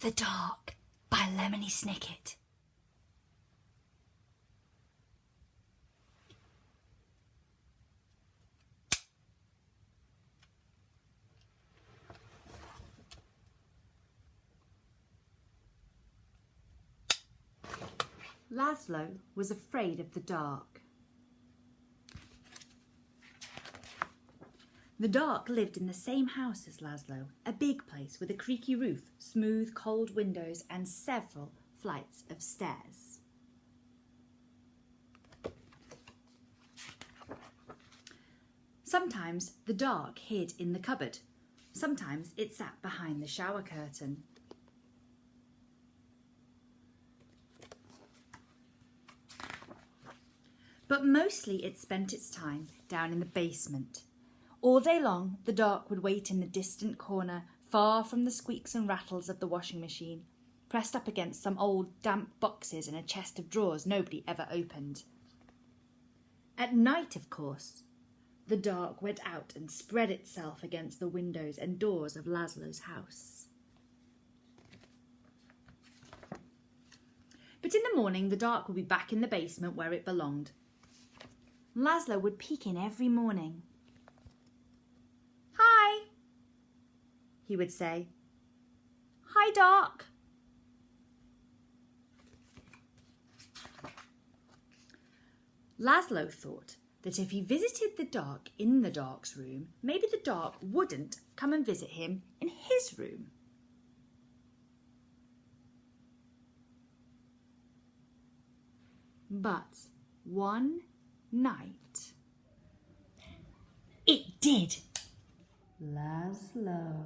The Dark by Lemony Snicket. Laszlo was afraid of the dark. The dark lived in the same house as Laszlo, a big place with a creaky roof, smooth, cold windows and several flights of stairs. Sometimes the dark hid in the cupboard. Sometimes it sat behind the shower curtain. But mostly it spent its time down in the basement. All day long, the dark would wait in the distant corner, far from the squeaks and rattles of the washing machine, pressed up against some old damp boxes in a chest of drawers nobody ever opened. At night, of course, the dark went out and spread itself against the windows and doors of Laszlo's house. But in the morning, the dark would be back in the basement where it belonged. Laszlo would peek in every morning. "Hi," he would say. "Hi, dark." Laszlo thought that if he visited the dark in the dark's room, maybe the dark wouldn't come and visit him in his room. But one night, it did. "Laszlo,"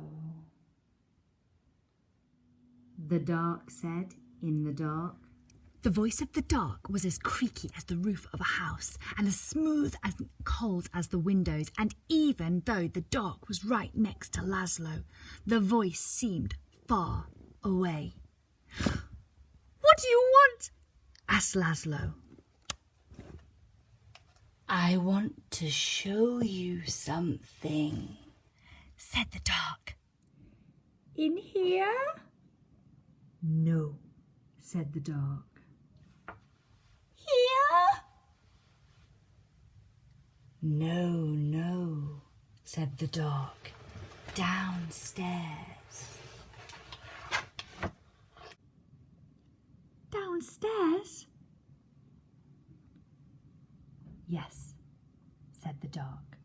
the dark said in the dark. The voice of the dark was as creaky as the roof of a house, and as smooth and cold as the windows, and even though the dark was right next to Laszlo, the voice seemed far away. "What do you want?" asked Laszlo. "I want to show you something," said the dark. "In here?" "No," said the dark. "Here?" No, said the dark. "Downstairs." "Downstairs?" "Yes," said the dark.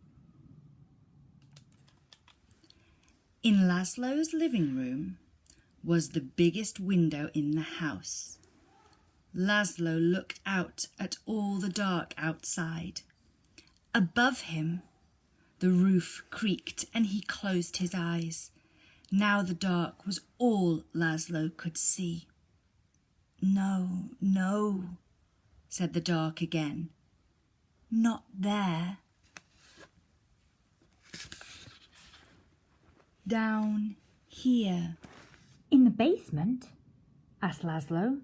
In Laszlo's living room was the biggest window in the house. Laszlo looked out at all the dark outside. Above him, the roof creaked and he closed his eyes. Now the dark was all Laszlo could see. No, said the dark again. "Not there." "Down here." "In the basement?" asked Laszlo.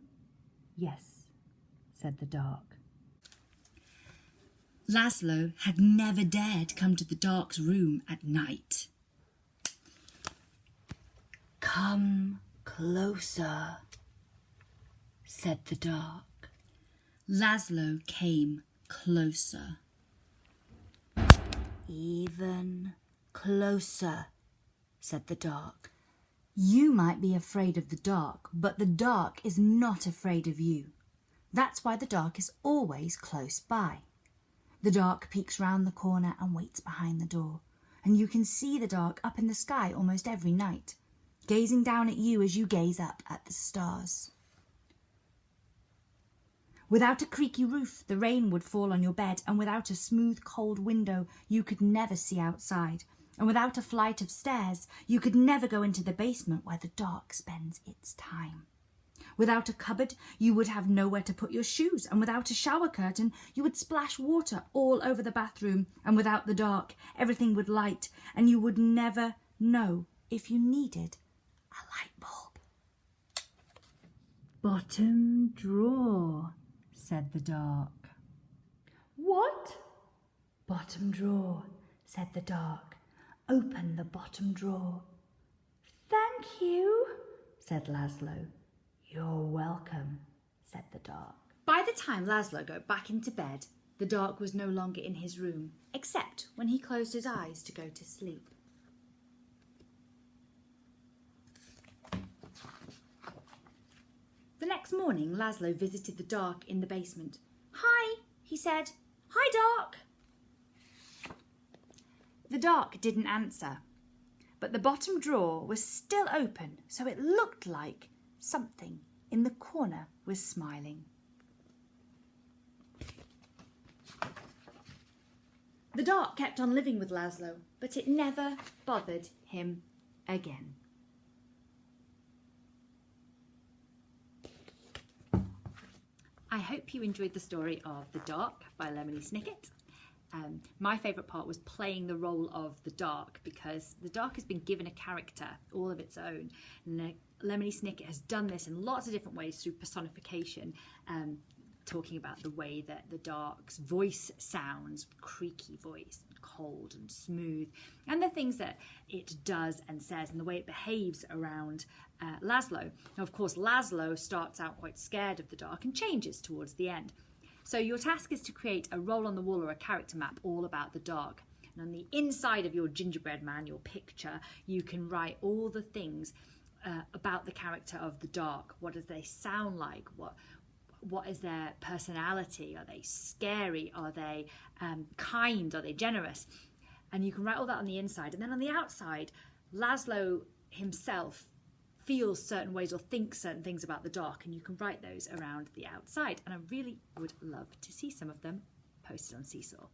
"Yes," said the dark. Laszlo had never dared come to the dark's room at night. "Come closer," said the dark. Laszlo came closer. "Even closer," said the dark. "You might be afraid of the dark, but the dark is not afraid of you. That's why the dark is always close by. The dark peeks round the corner and waits behind the door, and you can see the dark up in the sky almost every night, gazing down at you as you gaze up at the stars. Without a creaky roof, the rain would fall on your bed, and without a smooth, cold window, you could never see outside. And without a flight of stairs, you could never go into the basement where the dark spends its time. Without a cupboard, you would have nowhere to put your shoes, and without a shower curtain, you would splash water all over the bathroom, and without the dark, everything would light, and you would never know if you needed a light bulb." "Bottom drawer," said the dark. "What?" "Bottom drawer," said the dark. "Open the bottom drawer." "Thank you," said Laszlo. You're welcome, said the dark. By the time Laszlo got back into bed, the dark was no longer in his room, except when he closed his eyes to go to sleep. The next morning, Laszlo visited the dark in the basement. "Hi," he said. "Hi, dark." The dark didn't answer, but the bottom drawer was still open, so it looked like something in the corner was smiling. The dark kept on living with Laszlo, but it never bothered him again. I hope you enjoyed the story of The Dark by Lemony Snicket. My favourite part was playing the role of the dark, because the dark has been given a character all of its own. And Lemony Snicket has done this in lots of different ways through personification, talking about the way that the dark's voice sounds, creaky voice, cold and smooth, and the things that it does and says and the way it behaves around Laszlo. Now, of course, Laszlo starts out quite scared of the dark and changes towards the end. So your task is to create a role on the wall or a character map all about the dark. And on the inside of your gingerbread man, your picture, you can write all the things about the character of the dark. What do they sound like? What is their personality? Are they scary? Are they kind? Are they generous? And you can write all that on the inside. And then on the outside, Laszlo himself feels certain ways or thinks certain things about the dark, and you can write those around the outside. And I really would love to see some of them posted on SeeSaw.